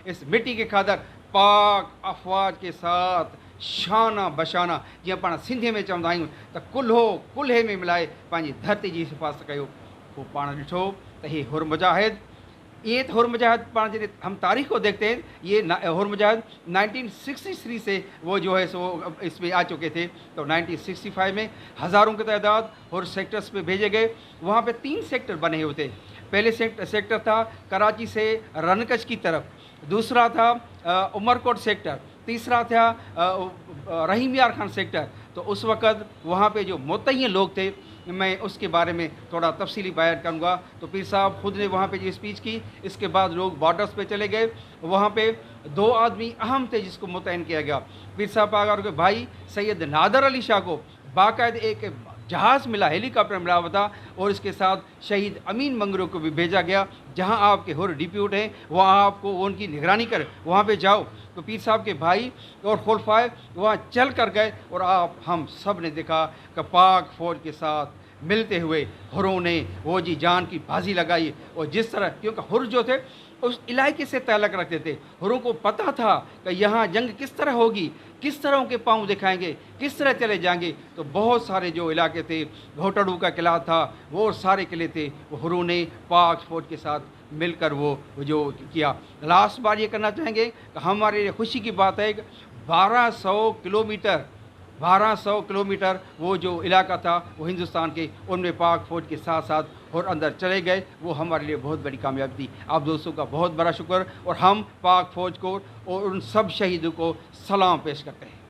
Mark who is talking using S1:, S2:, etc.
S1: इस मिट्टी के खातर पाक अफ़वाज के साथ शाना बशाना जीअं पाण सिंधीअ में चवंदा आहियूं त कुल्हो कुल्हे में मिलाए पंहिंजी धरती जी हिफ़ाज़त कयो। पोइ पाण ॾिठो त हे हुर मुजाहिद, ये हुर मुजाहिद पाण जैसे हम तारीख को देखते हैं, ये हुर मुजाहिद 1963 से वो जो है सो इसमें आ चुके थे। तो 1965 में हज़ारों की तादाद हुर सेक्टर्स पे भेजे गए। वहाँ पे 3 सेक्टर बने हुए थे। पहले सेक्टर था कराची से रनकच की तरफ, दूसरा था उमरकोट सेक्टर, तीसरा था रहीम यार खान सेक्टर। तो उस वक़्त वहाँ पे जो मुतय्यन लोग थे, मैं उसके बारे में थोड़ा तफसीली बयान करूँगा। तो पीर साहब खुद ने वहाँ पे जो स्पीच की, इसके बाद लोग बॉर्डर्स पे चले गए। वहाँ पे 2 आदमी अहम थे जिसको मुतय्यन किया गया। पीर साहब आगर के भाई सैयद नादर अली शाह को बाकायदा एक जहाज़ मिला, हेलीकॉप्टर मिला हुआ था, और इसके साथ शहीद अमीन मंगरू को भी भेजा गया। जहाँ आपके हुर डिप्यूट हैं वहाँ आपको उनकी निगरानी कर वहाँ पे जाओ। तो पीर साहब के भाई और खुलफाए वहाँ चल कर गए, और हम सब ने देखा कि पाक फ़ौज के साथ मिलते हुए हुरों ने वो जी जान की बाजी लगाई। और जिस तरह, क्योंकि हुर जो थे उस इलाके से ताल्लुक़ रखते थे, हुरों को पता था कि यहाँ जंग किस तरह होगी, किस तरह उनके पाँव दिखाएंगे, किस तरह चले जाएंगे। तो बहुत सारे जो इलाके थे, घोटड़ू का किला था, वो सारे किले थे, वो हुरों ने पाक फ़ौज के साथ मिलकर वो जो किया। लास्ट बार ये करना चाहेंगे कि हमारे लिए खुशी की बात है कि 1200 किलोमीटर वो जो इलाका था वो हिंदुस्तान के, उनमें पाक फ़ौज के साथ साथ और अंदर चले गए। वो हमारे लिए बहुत बड़ी कामयाबी थी। आप दोस्तों का बहुत बड़ा शुक्र, और हम पाक फ़ौज को और उन सब शहीदों को सलाम पेश करते हैं।